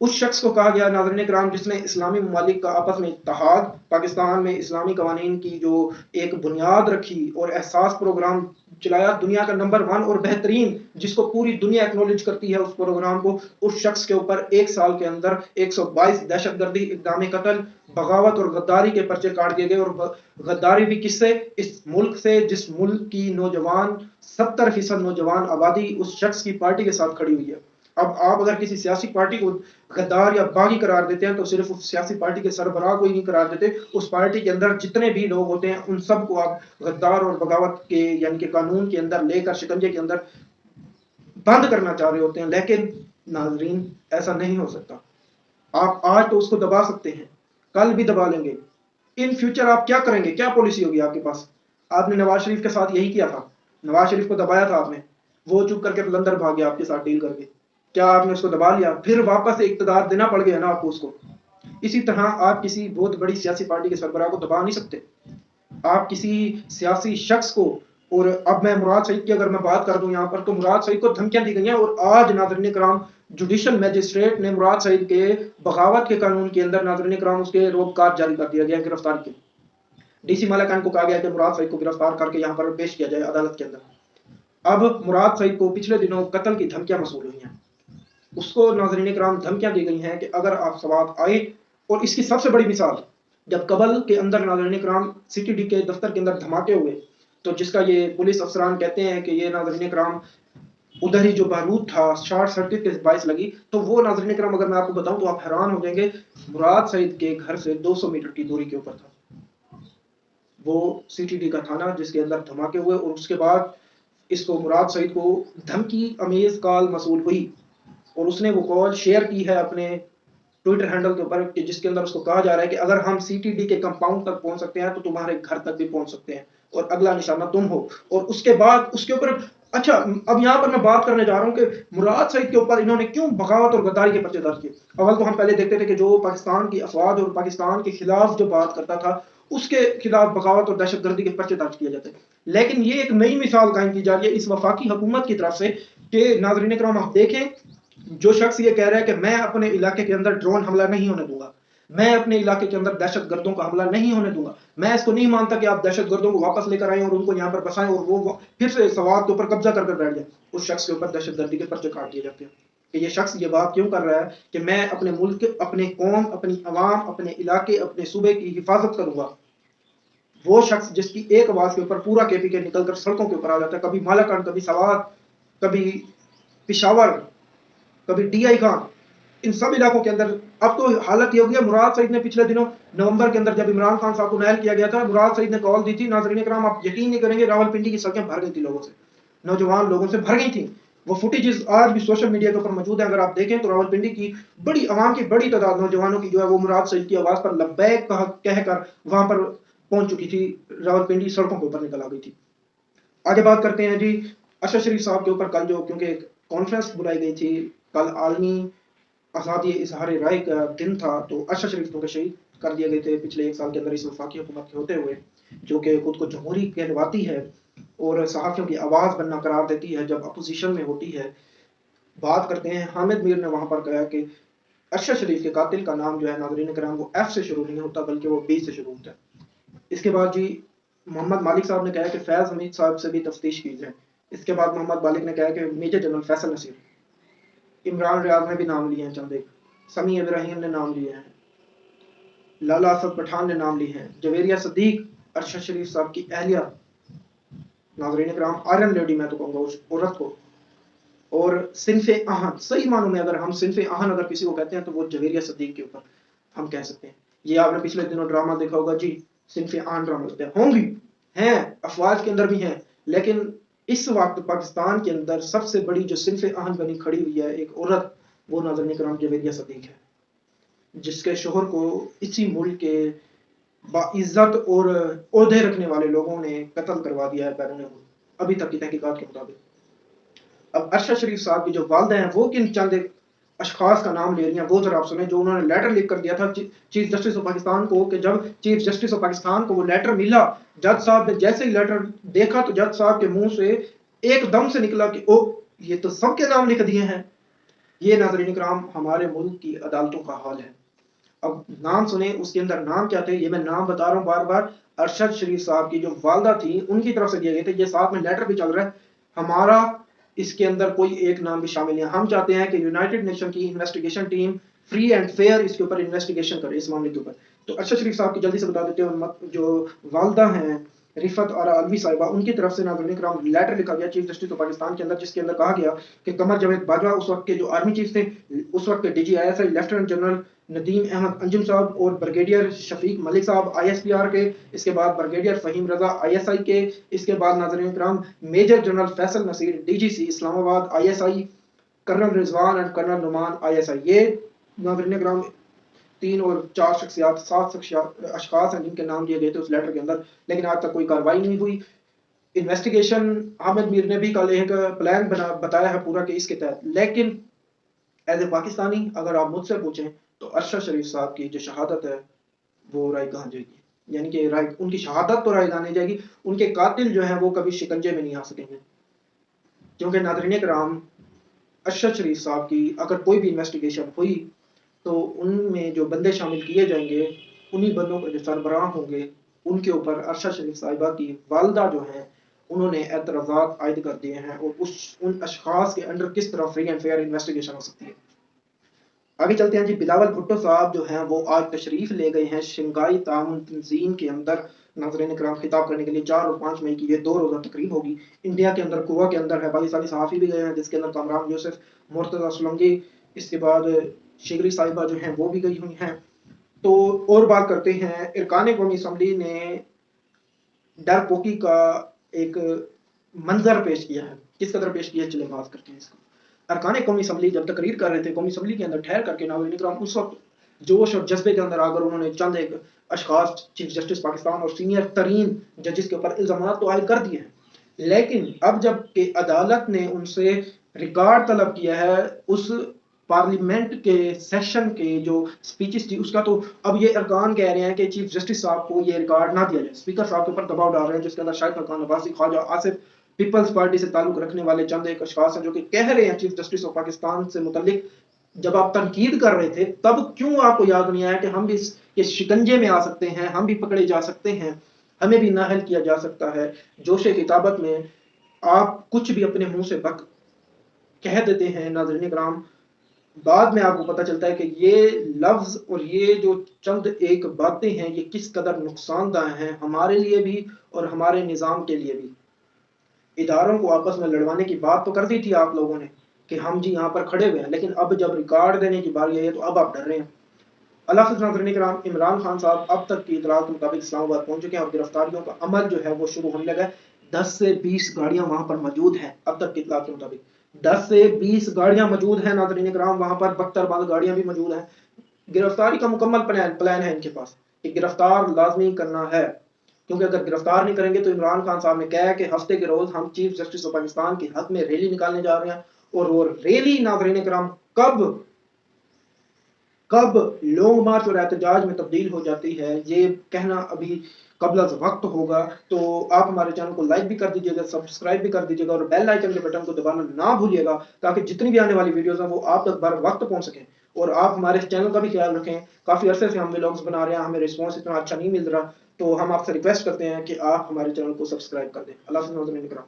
اس شخص کو کہا گیا ناظرین کرام جس نے اسلامی ممالک کا آپس میں اتحاد، پاکستان میں اسلامی قوانین کی جو ایک بنیاد رکھی اور احساس پروگرام چلایا، دنیا کا نمبر 1 اور بہترین جس کو پوری دنیا ایکنالج کرتی ہے اس پروگرام کو، اس شخص کے اوپر 1 سال کے اندر 122 دہشت گردی، اقدام قتل، بغاوت اور غداری کے پرچے کاٹ دیے گئے۔ اور غداری بھی کس سے؟ اس ملک سے جس ملک کی نوجوان 70% نوجوان آبادی اس شخص کی پارٹی کے ساتھ کھڑی ہوئی ہے۔ اب آپ اگر کسی سیاسی پارٹی کو غدار یا باغی قرار دیتے ہیں تو صرف اس سیاسی پارٹی کے سربراہ کو ہی نہیں قرار دیتے، اس پارٹی کے اندر جتنے بھی لوگ ہوتے ہیں ان سب کو آپ غدار اور بغاوت کے یعنی کہ قانون کے اندر لے کر شکنجے کے اندر بند کرنا چاہ رہے ہوتے ہیں۔ لیکن ناظرین ایسا نہیں ہو سکتا۔ آپ آج تو اس کو دبا سکتے ہیں، کل بھی دبا لیں گے، ان فیوچر آپ کیا کریں گے؟ کیا پالیسی ہوگی آپ کے پاس؟ آپ نے نواز شریف کے ساتھ یہی کیا تھا، نواز شریف کو دبایا تھا آپ نے، وہ چپ کر کے لندر بھاگ گیا آپ کے ساتھ ڈیل کر کے، کیا آپ نے اس کو دبا لیا؟ پھر واپس اقتدار دینا پڑ گیا نا آپ کو اس کو۔ اسی طرح آپ کسی بہت بڑی سیاسی پارٹی کے سربراہ کو دبا نہیں سکتے، آپ کسی سیاسی شخص کو، اور اب میں مراد سعید کی اگر میں بات کر دوں یہاں پر تو مراد سعید کو دھمکیاں دی گئی ہیں، اور آج ناظرین کرام جوڈیشل میجسٹریٹ نے مراد سعید کے بغاوت کے قانون کے اندر ناظرین کرام اس کے روکار جاری کر دیا گیا، گرفتاری کے ڈی سی مالاکان کو کہا گیا کہ مراد سعید کو گرفتار کر کے یہاں پر پیش کیا جائے عدالت کے اندر۔ اب مراد سعید کو پچھلے دنوں قتل کی دھمکیاں موصول ہوئی ہیں، اس کو ناظرین کرام دھمکیاں دی گئی ہیں کہ اگر آپ سوات آئے، اور اس کی سب سے بڑی مثال جب قبل کے اندر ناظرین کرام سی ٹی ڈی کے دفتر کے اندر دھماکے ہوئے تو جس کا یہ پولیس افسران کہتے ہیں کہ یہ ناظرین کرام ادھر ہی جو بارود تھا شارٹ سرکٹ کے باعث لگی، تو وہ ناظرین کرام اگر میں آپ کو بتاؤں تو آپ حیران ہو جائیں گے، مراد سعید کے گھر سے 200 میٹر کی دوری کے اوپر تھا وہ سی ٹی ڈی کا تھانہ جس کے اندر دھماکے ہوئے، اور اس کے بعد اس کو مراد سعید کو دھمکی امیز کال موصول ہوئی، اور اس نے وہ کال شیئر کی ہے اپنے ٹویٹر ہینڈل کے اوپر کہ جس کے اندر اس کو کہا جا رہا ہے کہ اگر ہم سی ٹی ڈی کے کمپاؤنڈ تک پہنچ سکتے ہیں تو تمہارے گھر تک بھی پہنچ سکتے ہیں، اور اگلا نشانہ تم ہو۔ اور اس کے بعد اس کے اوپر اچھا اب یہاں پر میں بات کرنے جا رہا ہوں کہ مراد سعید کے اوپر انہوں نے کیوں بغاوت اور غداری کے پرچے درج کیے۔ اول تو ہم پہلے دیکھتے تھے کہ جو پاکستان کی افواج اور پاکستان کے خلاف جو بات کرتا تھا اس کے خلاف بغاوت اور دہشت گردی کے پرچے درج کیے جاتے، لیکن یہ ایک نئی مثال قائم کی جا رہی ہے اس وفاقی حکومت کی طرف سے کہ ناظرین کرام آپ دیکھیں، جو شخص یہ کہہ رہا ہے کہ میں اپنے علاقے کے اندر ڈرون حملہ نہیں ہونے دوں گا، میں اپنے علاقے کے اندر دہشت گردوں کا حملہ نہیں ہونے دوں گا، میں اس کو نہیں مانتا کہ آپ دہشت گردوں کو واپس لے کر آئیں اور ان کو یہاں پر بسائیں اور وہ پھر سے سوات کے اوپر قبضہ کر بیٹھ جائیں، اس شخص کے اوپر دہشت گردی کے پرچے کاٹ دیے جاتے ہیں کہ یہ شخص یہ بات کیوں کر رہا ہے کہ میں اپنے ملک، اپنے قوم، اپنی عوام، اپنے علاقے، اپنے صوبے کی حفاظت کروں گا۔ وہ شخص جس کی ایک آواز کے اوپر پورا کے پی کے نکل کر سڑکوں کے اوپر آ جاتا ہے، کبھی مالاکنڈ، کبھی سوات، کبھی پشاور، کبھی ڈی آئی خان، ان سب علاقوں کے اندر اب تو حالت یہ ہو گیا۔ مراد سعید نے پچھلے دنوں نومبر کے اندر جب عمران خان صاحب کو نائل کیا گیا تھا، مراد سعید نے کال دی تھی، ناظرین کرام آپ یقین نہیں کریں گے، راول پنڈی کی سڑکیں بھر گئی تھی لوگوں سے، نوجوان لوگوں سے بھر گئی تھیں۔ وہ فوٹیجز آج بھی سوشل میڈیا کے اوپر موجود ہیں، اگر آپ دیکھیں تو راول پنڈی کی بڑی عوام کی بڑی تعداد نوجوانوں کی جو ہے وہ مراد سعید کی آواز پر لبیک کہہ کر وہاں پر پہنچ چکی تھی، راول پنڈی سڑکوں کے اوپر نکل آ گئی تھی۔ آگے بات کرتے ہیں جی ارشد شریف صاحب کے اوپر، کل جو کیونکہ کانفرنس بلائی گئی تھی، کل عالمی آزادی اظہار رائے کا دن تھا، تو ارشد شریف کو شہید کر دیے گئے تھے پچھلے 1 سال کے اندر اس وفاقی حکومت کے ہوتے ہوئے، جو کہ خود کو جمہوری کہلواتی ہے اور صحافیوں کی آواز بننا قرار دیتی ہے جب اپوزیشن میں ہوتی ہے۔ بات کرتے ہیں حامد میر نے وہاں پر کہا کہ ارشد شریف کے قاتل کا نام جو ہے ناظرین کرام وہ ایف سے شروع نہیں ہوتا بلکہ وہ بی سے شروع ہوتا ہے۔ اس کے بعد جی محمد مالک صاحب نے کہا کہ فیض حمید صاحب سے بھی تفتیش کی جائے۔ اس کے بعد محمد مالک نے کہا کہ میجر جنرل فیصل نصیر، عمران ریاض نے بھی نام لیے ہیں، چند ایک سمیع ابراہیم نے نام لیے ہیں، لالا اسد پٹھان نے نام لیے ہیں، جویریہ صدیق ارشد شریف صاحب کی اہلیہ، ناظرین کرام آئرن لیڈی میں تو کہوں گا اس عورت کو، اور صنف آہن، صحیح معنوں میں اگر ہم صنف آہن اگر کسی کو کہتے ہیں تو وہ جویریہ صدیق کے اوپر ہم کہہ سکتے ہیں۔ یہ آپ نے پچھلے دنوں ڈرامہ دیکھا ہوگا جی، صنف آہن ڈرامہ ہوں گی، ہیں افواج کے اندر بھی ہیں، لیکن اس وقت پاکستان کے اندر سب سے بڑی جو صنف آہن بنی کھڑی ہوئی ہے ایک عورت، وہ ناظرین کرام جویریہ صدیق ہے، جس کے شوہر کو اسی ملک کے باعزت اور عہدے رکھنے والے لوگوں نے قتل کروا دیا ہے بیرون ملک، ابھی تک کی تحقیقات کے مطابق۔ اب ارشد شریف صاحب کی جو والدہ ہیں وہ کن چند اشخاص کا نام لے رہی ہیں وہ ذرا آپ سنیں، جو انہوں نے لیٹر لکھ کر دیا تھا چیف جسٹس آف پاکستان کو، کہ جب چیف جسٹس آف پاکستان کو وہ لیٹر ملا، جج صاحب نے جیسے ہی لیٹر دیکھا تو جج صاحب کے منہ سے ایک دم سے نکلا کہ او یہ تو سب کے نام لکھ دیے ہیں۔ یہ ناظرین کرام ہمارے ملک کی عدالتوں کا حال ہے۔ اب نام سنیں، اس کے اندر نام کیا تھے، یہ میں نام بتا رہا ہوں بار بار۔ ارشد شریف صاحب کی جو والدہ تھی ان کی طرف سے دیے گئے تھے، یہ ساتھ میں لیٹر بھی چل رہا ہے ہمارا، اس کے اندر کوئی ایک نام بھی شامل نہیں ہے۔ ہم چاہتے ہیں کہ یونائٹڈ نیشن کی investigation team free and fair اس کے اوپر انویسٹیگیشن کرے اس معاملے کے اوپر۔ تو ارشد شریف صاحب کی جلدی سے بتا دیتے ہیں، جو والدہ ہیں رفت اور علوی صاحبہ، ان کی طرف سے ناظرین کرام لیٹر لکھا گیا چیف جسٹس آف پاکستان کے اندر، جس کے اندر کہا گیا کہ قمر جاوید باجوہ اس وقت کے جو آرمی چیف تھے، اس وقت کے D G I S I lieutenant general Nadeem Ahmed Anjum sahib اور بریگیڈیئر شفیق ملک صاحب آئی ایس پی آر کے، اس کے بعد brigadier Faheem Raza I S I کے، اس کے بعد ناظرین کرام major general Faisal Naseer D G C Islamabad I S I, colonel Rizwan and colonel Noman I S I. یہ ناظرین کرام 3 اور 4 شخصیات، 7 اشخاص ہیں جن کے نام دیے گئے تھے اس لیٹر کے اندر، لیکن آج تک کوئی کارروائی نہیں ہوئی۔ انویسٹیگیشن حامد میر نے بھی کل ایک پلان بتایا ہے پورا کہ اس کے تحت، لیکن ایز اے پاکستانی اگر آپ مجھ سے پوچھیں تو ارشد شریف صاحب کی جو شہادت ہے وہ رائے کہاں جائے گی؟ یعنی کہ رائے، ان کی شہادت تو رائے نہیں جائے گی، ان کے قاتل جو ہیں وہ کبھی شکنجے میں نہیں آ سکیں گے، کیونکہ ناظرین کرام ارشد شریف صاحب کی اگر کوئی بھی انویسٹیگیشن ہوئی تو ان میں جو بندے شامل کیے جائیں گے، انہی بندوں کے جو سربراہ ہوں گے، ان کے اوپر ارشد شریف صاحبہ کی والدہ جو ہیں انہوں نے اعتراضات عائد کر دیے ہیں، اور ان اشخاص کے انڈر کس طرح فری اینڈ فیئر انویسٹیگیشن ہو سکتی ہے۔ آگے چلتے ہیں جی، بلاول بھٹو صاحب جو ہیں وہ آج تشریف لے گئے ہیں شنگھائی تعاون تنظیم کے اندر ناظرین کرام خطاب کرنے کے لیے۔ 4 اور 5 مئی کی یہ 2 روزہ تقریب ہوگی انڈیا کے اندر، گوا کے اندر ہے۔ پاکستانی صحافی بھی گئے ہیں جس کے اندر کامران یوسف، مرتضی سولنگی، اس کے بعد شگری صاحبہ جو ہیں وہ بھی گئی ہوئی ہیں۔ تو اور بات کرتے ہیں، ارکان قومی اسمبلی نے ڈرپوکی کا ایک منظر پیش کیا ہے۔ کس قدر پیش کیا ہے، چلے بات کرتے ہیں اس کو۔ ارکان قومی اسمبلی جب تقریر کر رہے تھے قومی اسمبلی کے اندر ٹھہر کر کے، ناظرین کرام اس وقت جوش اور جذبے کے اندر آ کر انہوں نے چند ایک اشخاص چیف جسٹس پاکستان اور سینئر ترین ججز کے اوپر الزامات تو عائد کر دیے ہیں، لیکن اب جب کہ عدالت نے ان سے ریکارڈ طلب کیا ہے اس پارلیمنٹ کے سیشن کے جو سپیچز تھی اس کا، تو اب یہ ارکان کہہ رہے ہیں کہ چیف جسٹس صاحب کو یہ ریکارڈ نہ دیا جائے۔ اسپیکر صاحب کے اوپر دباؤ ڈال رہے ہیں، جس کے اندر شاہد خاقان عباسی، خواجہ آصف، پیپلز پارٹی سے تعلق رکھنے والے چند ایک اشخاص ہیں جو کہ کہہ رہے ہیں چیف جسٹس آف پاکستان سے متعلق، جب آپ تنقید کر رہے تھے تب کیوں آپ کو یاد نہیں آیا کہ ہم بھی اس شکنجے میں آ سکتے ہیں، ہم بھی پکڑے جا سکتے ہیں، ہمیں بھی نااہل کیا جا سکتا ہے۔ جوش کتابت میں آپ کچھ بھی اپنے منہ سے کہہ دیتے ہیں ناظرین کرام، بعد میں آپ کو پتہ چلتا ہے کہ یہ لفظ اور یہ جو چند ایک باتیں ہیں یہ کس قدر نقصان دہ ہیں ہمارے لیے بھی اور ہمارے نظام کے لیے بھی۔ اداروں کو آپس میں لڑوانے کی بات تو کر دی تھی آپ لوگوں نے کہ ہم جی یہاں پر کھڑے ہوئے ہیں، لیکن اب جب ریکارڈ دینے کی باری ہے تو اب آپ ڈر رہے ہیں۔ اللہ حافظ ناظرین کرام، عمران خان صاحب اب تک کی اطلاعات کے مطابق اسلام آباد پہنچ چکے ہیں اور گرفتاریوں کا عمل جو ہے وہ شروع ہونے لگا ہے۔ 10 سے 20 گاڑیاں وہاں پر موجود ہیں اب تک کی اطلاعات کے مطابق، 10 سے 20 گاڑیاں موجود ہیں ناظرین کرام، وہاں پر بختر بند گاڑیاں بھی موجود ہیں۔ گرفتاری کا مکمل پلان ہے ان کے پاس کہ گرفتار لازمی کرنا ہے، کیونکہ اگر گرفتار نہیں کریں گے تو عمران خان صاحب نے کہا ہے کہ ہفتے کے روز ہم چیف جسٹس آف پاکستان کے حق میں ریلی نکالنے جا رہے ہیں، اور وہ ریلی ناظرین کرام کب لانگ مارچ اور احتجاج میں تبدیل ہو جاتی ہے یہ کہنا ابھی قبل از وقت ہوگا۔ تو آپ ہمارے چینل کو لائک بھی کر دیجیے گا، سبسکرائب بھی کر دیجیے گا، اور بیل آئیکن کے بٹن کو دبانا نہ بھولیے گا تاکہ جتنی بھی آنے والی ویڈیوز ہیں وہ آپ تک بر وقت پہنچ سکیں۔ اور آپ ہمارے چینل کا بھی خیال رکھیں، کافی عرصے سے ہم ولاگز بنا رہے ہیں، ہمیں رسپانس اتنا اچھا نہیں مل رہا، تو ہم آپ سے ریکویسٹ کرتے ہیں کہ آپ ہمارے چینل کو سبسکرائب کر دیں۔ اللہ حافظ ناظرین کرام۔